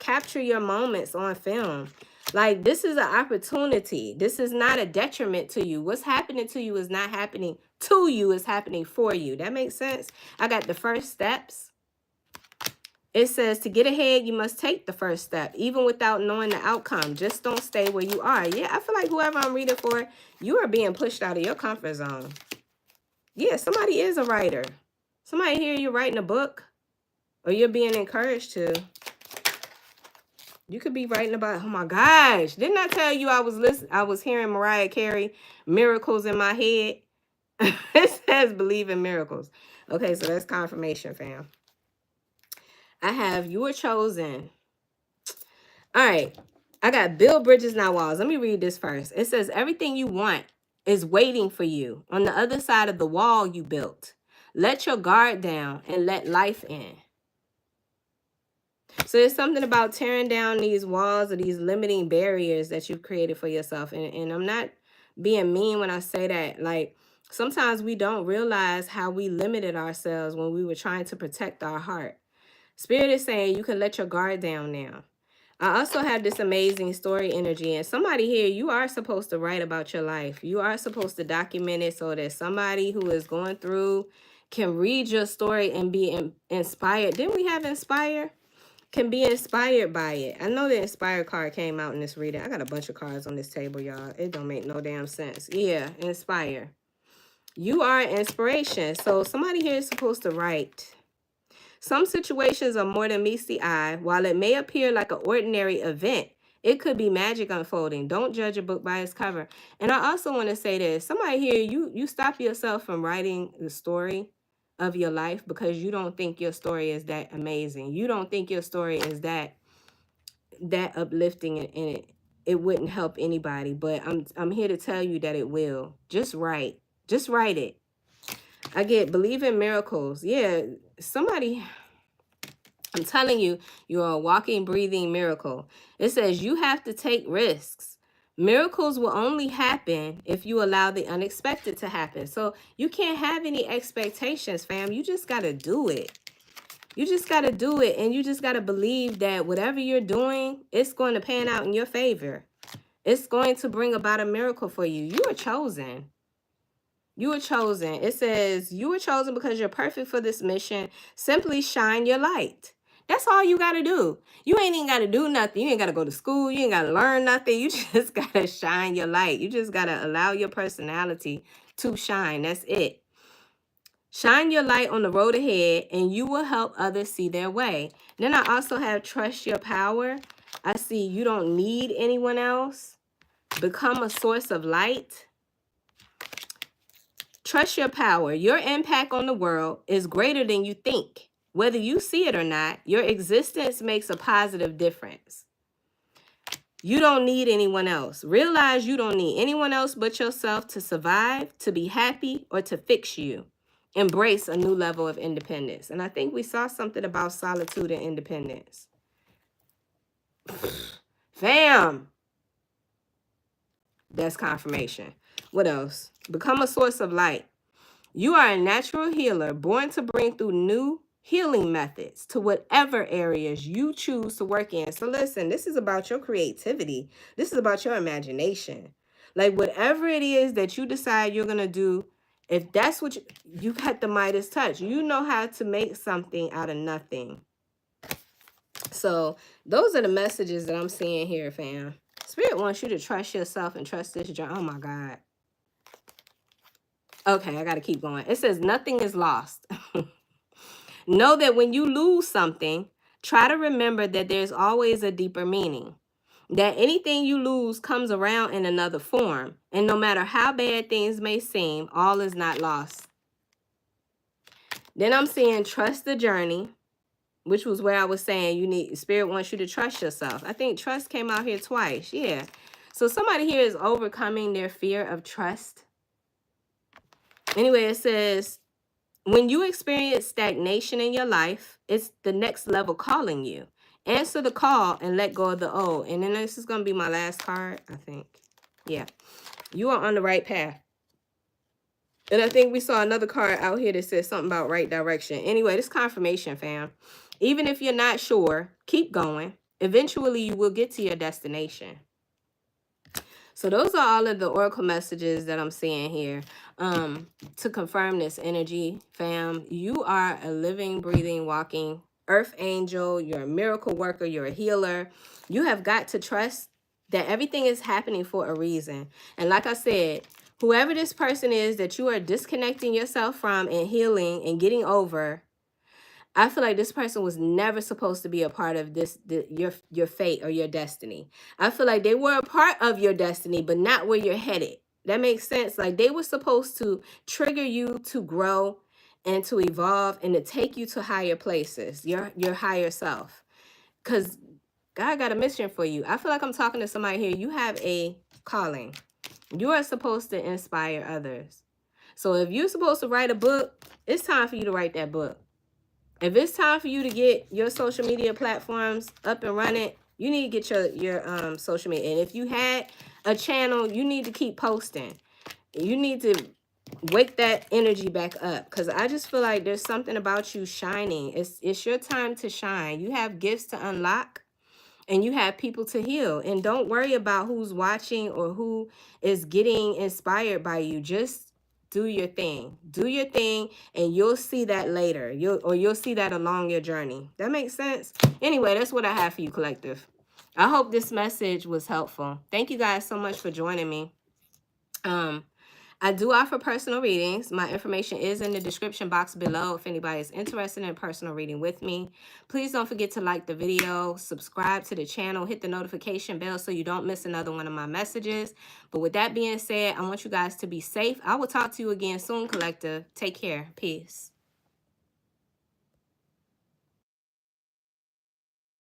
capture your moments on film. Like, this is an opportunity. This is not a detriment to you. What's happening to you is not happening to you. It's happening for you. That makes sense? I got the first steps. It says to get ahead, you must take the first step, even without knowing the outcome. Just don't stay where you are. Yeah, I feel like whoever I'm reading for, you are being pushed out of your comfort zone. Yeah, somebody is a writer. Somebody here, you're writing a book, or you're being encouraged to. You could be writing about, oh my gosh, didn't I tell you I was hearing Mariah Carey, Miracles in my head? It says believe in miracles. Okay, so that's confirmation, fam. I have you were chosen. All right. I got build bridges, not walls. Let me read this first. It says everything you want is waiting for you on the other side of the wall you built. Let your guard down and let life in. So there's something about tearing down these walls or these limiting barriers that you've created for yourself. And I'm not being mean when I say that. Like, sometimes we don't realize how we limited ourselves when we were trying to protect our heart. Spirit is saying you can let your guard down now. I also have this amazing story energy, and somebody here, you are supposed to write about your life. You are supposed to document it so that somebody who is going through can read your story and be inspired. Didn't we have inspire? Can be inspired by it. I know the inspire card came out in this reading. I got a bunch of cards on this table, y'all. It don't make no damn sense. Yeah, inspire. You are inspiration. So somebody here is supposed to write. Some situations are more than meets the eye. While it may appear like an ordinary event, it could be magic unfolding. Don't judge a book by its cover. And I also want to say this. Somebody here, you stop yourself from writing the story of your life because you don't think your story is that amazing. You don't think your story is that uplifting, and it wouldn't help anybody. But I'm here to tell you that it will. Just write. Just write it. I get believe in miracles. Yeah, somebody, I'm telling you, you're a walking, breathing miracle. It says you have to take risks. Miracles will only happen if you allow the unexpected to happen. So you can't have any expectations, fam. You just got to do it. You just got to do it. And you just got to believe that whatever you're doing, it's going to pan out in your favor. It's going to bring about a miracle for you. You are chosen. You are chosen. It says you were chosen because you're perfect for this mission. Simply shine your light. That's all you got to do. You ain't even got to do nothing. You ain't got to go to school. You ain't got to learn nothing. You just got to shine your light. You just got to allow your personality to shine. That's it. Shine your light on the road ahead, and you will help others see their way. Then I also have trust your power. I see you don't need anyone else. Become a source of light. Trust your power. Your impact on the world is greater than you think. Whether you see it or not, your existence makes a positive difference. You don't need anyone else. Realize you don't need anyone else but yourself to survive, to be happy, or to fix you. Embrace a new level of independence. And I think we saw something about solitude and independence. Fam. That's confirmation. What else? Become a source of light. You are a natural healer born to bring through new healing methods to whatever areas you choose to work in. So listen, this is about your creativity. This is about your imagination. Like whatever it is that you decide you're going to do, if that's what you got the Midas touch, you know how to make something out of nothing. So those are the messages that I'm seeing here, fam. Spirit wants you to trust yourself and trust this journey. Oh my God. Okay, I got to keep going. It says nothing is lost. Know that when you lose something, try to remember that there's always a deeper meaning. That anything you lose comes around in another form. And no matter how bad things may seem, all is not lost. Then I'm seeing trust the journey, which was where I was saying Spirit wants you to trust yourself. I think trust came out here twice. Yeah. So somebody here is overcoming their fear of trust. Anyway, it says, when you experience stagnation in your life, it's the next level calling you. Answer the call and let go of the old. And then this is going to be my last card, I think. Yeah. You are on the right path. And I think we saw another card out here that says something about right direction. Anyway, this confirmation, fam. Even if you're not sure, keep going. Eventually, you will get to your destination. So those are all of the oracle messages that I'm seeing here. To confirm this energy, fam, you are a living, breathing, walking earth angel. You're a miracle worker. You're a healer. You have got to trust that everything is happening for a reason. And like I said, whoever this person is that you are disconnecting yourself from and healing and getting over, I feel like this person was never supposed to be a part of your fate or your destiny. I feel like they were a part of your destiny, but not where you're headed. That makes sense. Like they were supposed to trigger you to grow and to evolve and to take you to higher places, your higher self. Because God got a mission for you. I feel like I'm talking to somebody here. You have a calling. You are supposed to inspire others. So if you're supposed to write a book, it's time for you to write that book. If it's time for you to get your social media platforms up and running, you need to get your social media. And if you had a channel, you need to keep posting. You need to wake that energy back up, because I just feel like there's something about you shining. It's your time to shine. You have gifts to unlock, and you have people to heal. And don't worry about who's watching or who is getting inspired by you. Just do your thing. Do your thing, and you'll see that later. You'll see that along your journey. That makes sense? Anyway, that's what I have for you, collective. I hope this message was helpful. Thank you guys so much for joining me. I do offer personal readings. My information is in the description box below if anybody is interested in a personal reading with me. Please don't forget to like the video, subscribe to the channel, hit the notification bell so you don't miss another one of my messages. But with that being said, I want you guys to be safe. I will talk to you again soon, collective. Take care. Peace.